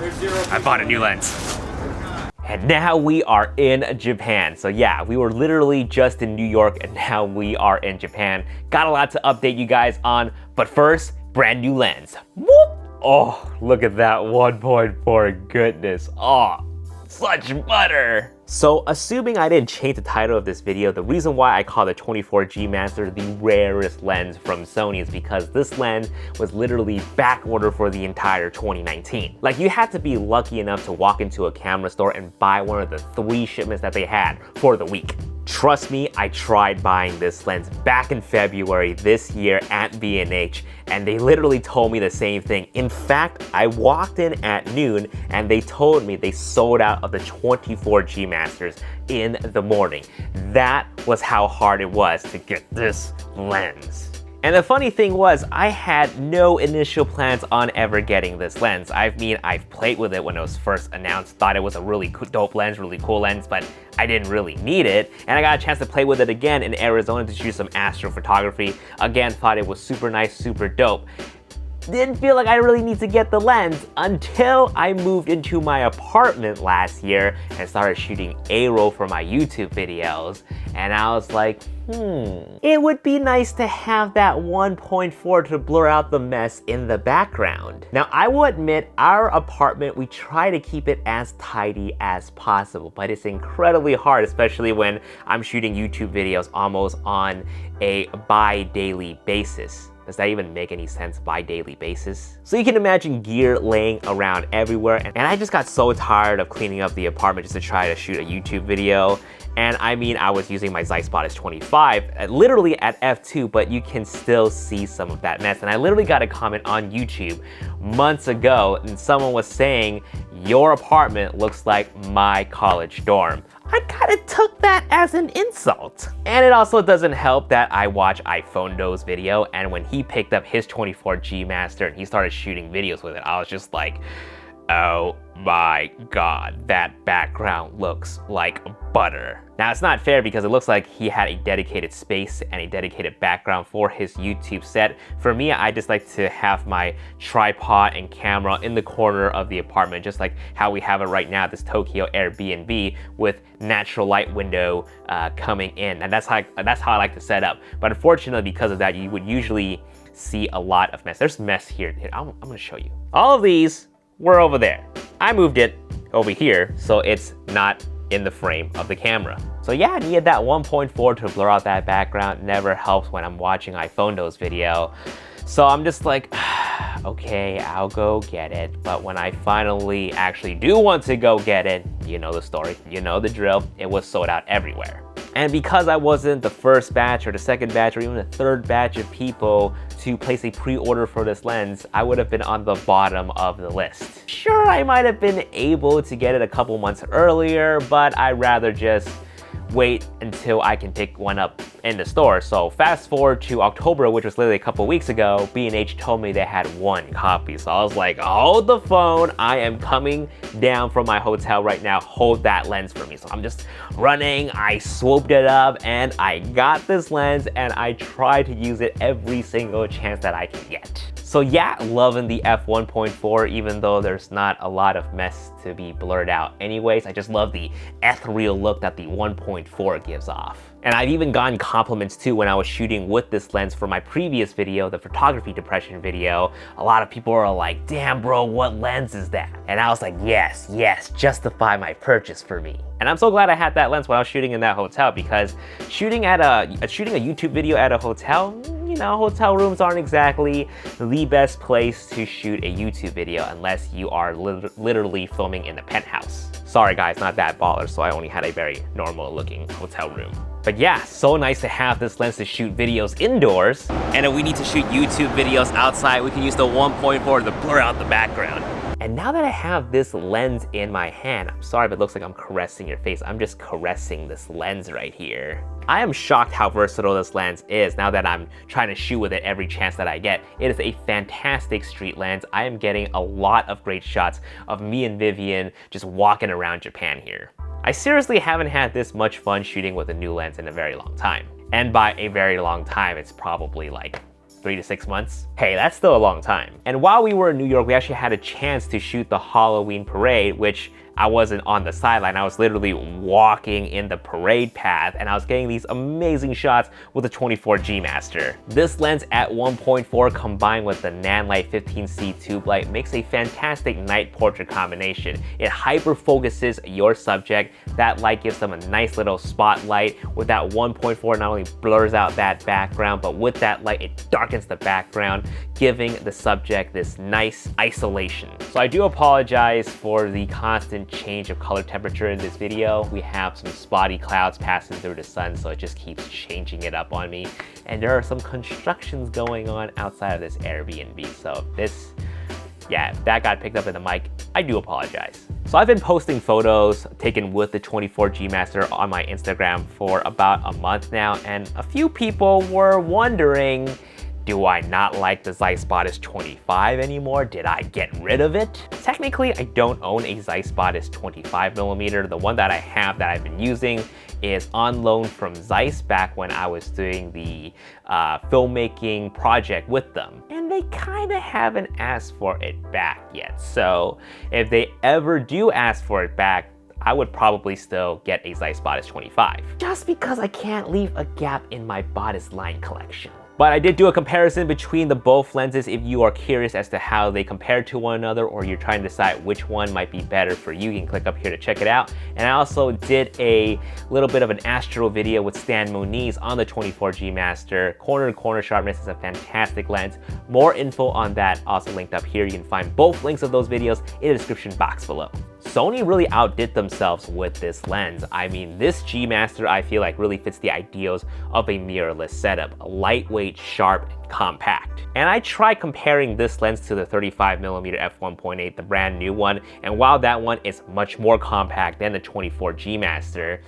I bought a new lens. And now we are in Japan. So yeah, we were literally just in New York and now we are in Japan. Got a lot to update you guys on, but first, brand new lens. Whoop! Oh, look at that 1.4, goodness. Oh, such butter. So assuming I didn't change the title of this video, the reason why I call the 24G Master the rarest lens from Sony is because this lens was literally back ordered for the entire 2019. Like, you had to be lucky enough to walk into a camera store and buy one of the 3 shipments that they had for the week. Trust me, I tried buying this lens back in February this year at B&H, and they literally told me the same thing. In fact, I walked in at noon and they told me they sold out of the 24G Masters in the morning. That was how hard it was to get this lens. And the funny thing was, I had no initial plans on ever getting this lens. I mean, I've played with it when it was first announced, thought it was a really dope lens, really cool lens, but I didn't really need it. And I got a chance to play with it again in Arizona to shoot some astrophotography. Again, thought it was super nice, super dope. Didn't feel like I really need to get the lens until I moved into my apartment last year and started shooting A-roll for my YouTube videos. And I was like, it would be nice to have that 1.4 to blur out the mess in the background. Now, I will admit, our apartment, we try to keep it as tidy as possible, but it's incredibly hard, especially when I'm shooting YouTube videos almost on a bi-daily basis. Does that even make any sense, by daily basis? So you can imagine gear laying around everywhere, and I just got so tired of cleaning up the apartment just to try to shoot a YouTube video. And I mean, I was using my Zeiss Batis 25, literally at f2, but you can still see some of that mess. And I literally got a comment on YouTube months ago, and someone was saying, your apartment looks like my college dorm. I kind of took that as an insult. And it also doesn't help that I watch iPhone's video, and when he picked up his 24G Master and he started shooting videos with it, I was just like, oh my god, that background looks like butter. Now, it's not fair because it looks like he had a dedicated space and a dedicated background for his YouTube set. For me, I just like to have my tripod and camera in the corner of the apartment, just like how we have it right now, this Tokyo Airbnb with natural light window coming in. And that's how I like to set up. But unfortunately, because of that, you would usually see a lot of mess. There's mess here. I'm gonna show you. All of these were over there. I moved it over here, so it's not in the frame of the camera. So yeah, I needed that 1.4 to blur out that background. Never helps when I'm watching iPhone's video. So I'm just like, okay, I'll go get it. But when I finally actually do want to go get it, you know the story, you know the drill, it was sold out everywhere. And because I wasn't the first batch or the second batch or even the third batch of people to place a pre-order for this lens, I would have been on the bottom of the list. Sure, I might have been able to get it a couple months earlier, but I'd rather just wait until I can pick one up in the store. So fast forward to October, which was literally a couple weeks ago, B&H told me they had 1 copy. So I was like, hold the phone, I am coming down from my hotel right now, hold that lens for me. So I'm just running, I swooped it up and I got this lens and I tried to use it every single chance that I can get. So yeah, loving the f1.4, even though there's not a lot of mess to be blurred out anyways. I just love the ethereal look that the 1.4 gives off. And I've even gotten compliments too when I was shooting with this lens for my previous video, the photography depression video. A lot of people are like, damn bro, what lens is that? And I was like, yes, justify my purchase for me. And I'm so glad I had that lens while I was shooting in that hotel, because shooting a YouTube video at a hotel, you know, hotel rooms aren't exactly the best place to shoot a YouTube video unless you are literally filming in a penthouse. Sorry guys, not that baller, so I only had a very normal looking hotel room. But yeah, so nice to have this lens to shoot videos indoors. And if we need to shoot YouTube videos outside, we can use the 1.4 to blur out the background. And now that I have this lens in my hand, I'm sorry if it looks like I'm caressing your face, I'm just caressing this lens right here. I am shocked how versatile this lens is now that I'm trying to shoot with it every chance that I get. It is a fantastic street lens. I am getting a lot of great shots of me and Vivian just walking around Japan here. I seriously haven't had this much fun shooting with a new lens in a very long time. And by a very long time, it's probably like 3 to 6 months. Hey, that's still a long time. And while we were in New York, we actually had a chance to shoot the Halloween parade, which I wasn't on the sideline. I was literally walking in the parade path, and I was getting these amazing shots with the 24G Master. This lens at 1.4 combined with the Nanlite 15C tube light makes a fantastic night portrait combination. It hyper focuses your subject. That light gives them a nice little spotlight. With that 1.4, not only blurs out that background, but with that light, it darkens the background, giving the subject this nice isolation. So I do apologize for the constant change of color temperature in this video. We have some spotty clouds passing through the sun, so it just keeps changing it up on me. And there are some constructions going on outside of this Airbnb. So if that got picked up in the mic, I do apologize. So I've been posting photos taken with the 24G Master on my Instagram for about a month now, and a few people were wondering, do I not like the Zeiss Batis 25 anymore? Did I get rid of it? Technically, I don't own a Zeiss Batis 25mm. The one that I have that I've been using is on loan from Zeiss back when I was doing the filmmaking project with them. And they kind of haven't asked for it back yet. So if they ever do ask for it back, I would probably still get a Zeiss Batis 25. Just because I can't leave a gap in my Batis line collection. But I did do a comparison between the both lenses if you are curious as to how they compare to one another, or you're trying to decide which one might be better for you. You can click up here to check it out. And I also did a little bit of an astro video with Stan Moniz on the 24G Master. Corner to corner sharpness is a fantastic lens. More info on that also linked up here. You can find both links of those videos in the description box below. Sony really outdid themselves with this lens. I mean, this G Master I feel like really fits the ideals of a mirrorless setup. Lightweight, sharp, and compact. And I tried comparing this lens to the 35mm f1.8, the brand new one, and while that one is much more compact than the 24G Master,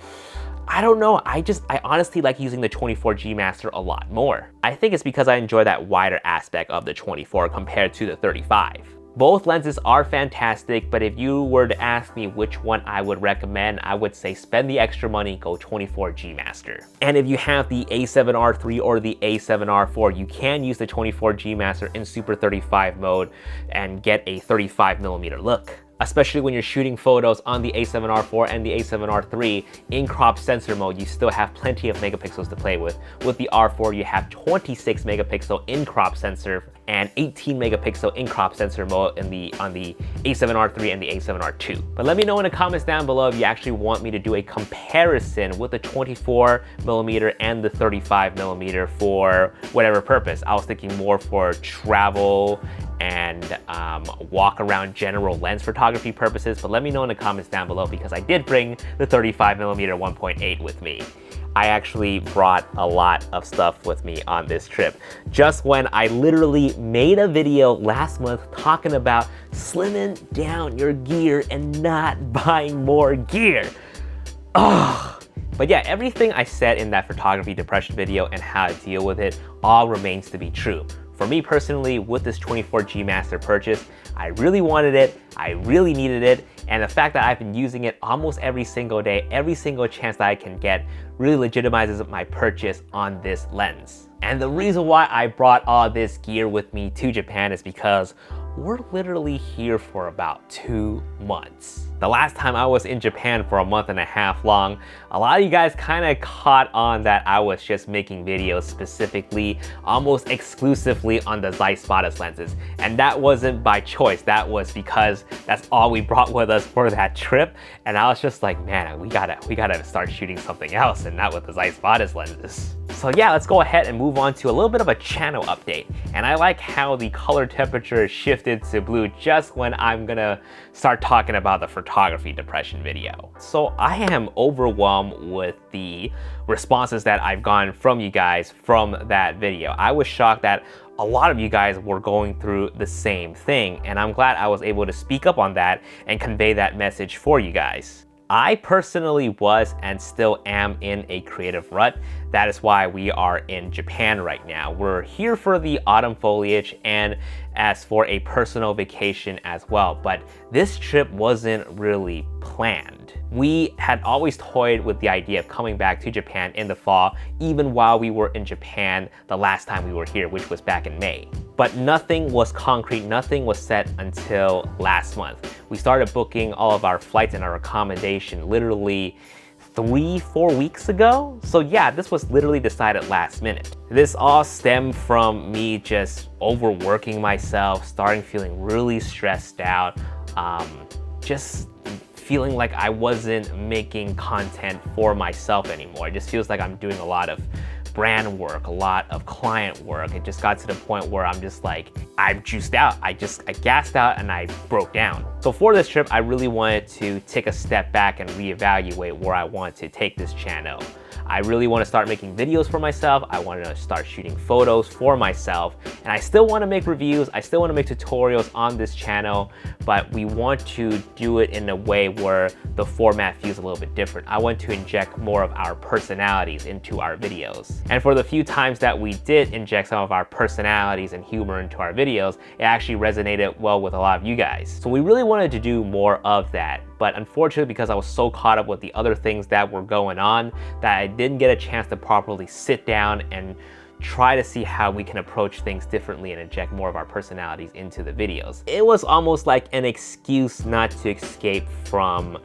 I don't know, I honestly like using the 24G Master a lot more. I think it's because I enjoy that wider aspect of the 24 compared to the 35. Both lenses are fantastic, but if you were to ask me which one I would recommend, I would say spend the extra money, go 24G Master. And if you have the A7R III or the A7R IV, you can use the 24G Master in Super 35 mode and get a 35mm look. Especially when you're shooting photos on the A7R IV and the A7R III in crop sensor mode, you still have plenty of megapixels to play with. With the R4, you have 26 megapixel in crop sensor and 18 megapixel in crop sensor mode on the A7R III and the A7R II. But let me know in the comments down below if you actually want me to do a comparison with the 24mm and the 35mm for whatever purpose. I was thinking more for travel and walk around general lens photography purposes, but let me know in the comments down below because I did bring the 35mm 1.8 with me. I actually brought a lot of stuff with me on this trip. Just when I literally made a video last month talking about slimming down your gear and not buying more gear. Ugh. But yeah, everything I said in that photography depression video and how to deal with it all remains to be true. For me personally, with this 24G Master purchase, I really wanted it, I really needed it, and the fact that I've been using it almost every single day, every single chance that I can get, really legitimizes my purchase on this lens. And the reason why I brought all this gear with me to Japan is because we're literally here for about 2 months. The last time I was in Japan for a month and a half long, a lot of you guys kind of caught on that I was just making videos specifically, almost exclusively on the Zeiss Batis lenses. And that wasn't by choice, that was because that's all we brought with us for that trip. And I was just like, man, we gotta start shooting something else and not with the Zeiss Batis lenses. So yeah, let's go ahead and move on to a little bit of a channel update. And I like how the color temperature shifted to blue just when I'm gonna start talking about the photography depression video. So I am overwhelmed with the responses that I've gotten from you guys from that video. I was shocked that a lot of you guys were going through the same thing, and I'm glad I was able to speak up on that and convey that message for you guys. I personally was and still am in a creative rut. That is why we are in Japan right now. We're here for the autumn foliage and as for a personal vacation as well, but this trip wasn't really planned. We had always toyed with the idea of coming back to Japan in the fall, even while we were in Japan the last time we were here, which was back in May. But nothing was concrete, nothing was set until last month. We started booking all of our flights and our accommodation literally 3-4 weeks ago. So yeah, this was literally decided last minute. This all stemmed from me just overworking myself, starting feeling really stressed out, just feeling like I wasn't making content for myself anymore. It just feels like I'm doing a lot of brand work, a lot of client work. It just got to the point where I'm just like, I'm juiced out. I gassed out and I broke down. So for this trip, I really wanted to take a step back and reevaluate where I want to take this channel. I really want to start making videos for myself. I want to start shooting photos for myself. And I still want to make reviews. I still want to make tutorials on this channel, but we want to do it in a way where the format feels a little bit different. I want to inject more of our personalities into our videos. And for the few times that we did inject some of our personalities and humor into our videos, it actually resonated well with a lot of you guys. So we really wanted to do more of that. But unfortunately, because I was so caught up with the other things that were going on, that I didn't get a chance to properly sit down and try to see how we can approach things differently and inject more of our personalities into the videos. It was almost like an excuse not to escape from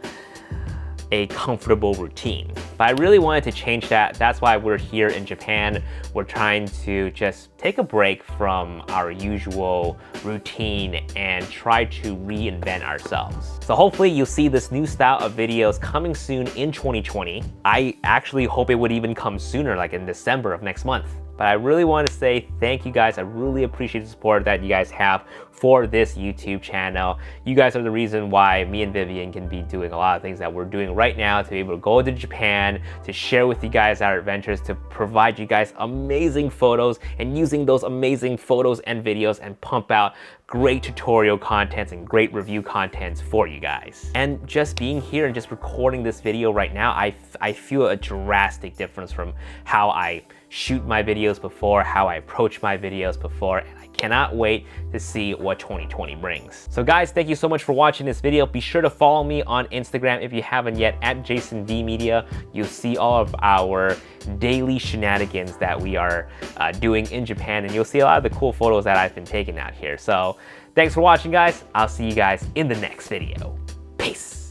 a comfortable routine. But I really wanted to change that. That's why we're here in Japan. We're trying to just take a break from our usual routine and try to reinvent ourselves. So hopefully you'll see this new style of videos coming soon in 2020. I actually hope it would even come sooner, like in December of next month. But I really want to say thank you guys. I really appreciate the support that you guys have for this YouTube channel. You guys are the reason why me and Vivian can be doing a lot of things that we're doing right now, to be able to go to Japan, to share with you guys our adventures, to provide you guys amazing photos, and using those amazing photos and videos and pump out great tutorial contents and great review contents for you guys. And just being here and just recording this video right now, I feel a drastic difference from how I shoot my videos before, how I approach my videos before, and I cannot wait to see what 2020 brings. So guys, thank you so much for watching this video. Be sure to follow me on Instagram if you haven't yet, at JasonVMedia. You'll see all of our daily shenanigans that we are doing in Japan, and you'll see a lot of the cool photos that I've been taking out here. So thanks for watching, guys. I'll see you guys in the next video. Peace.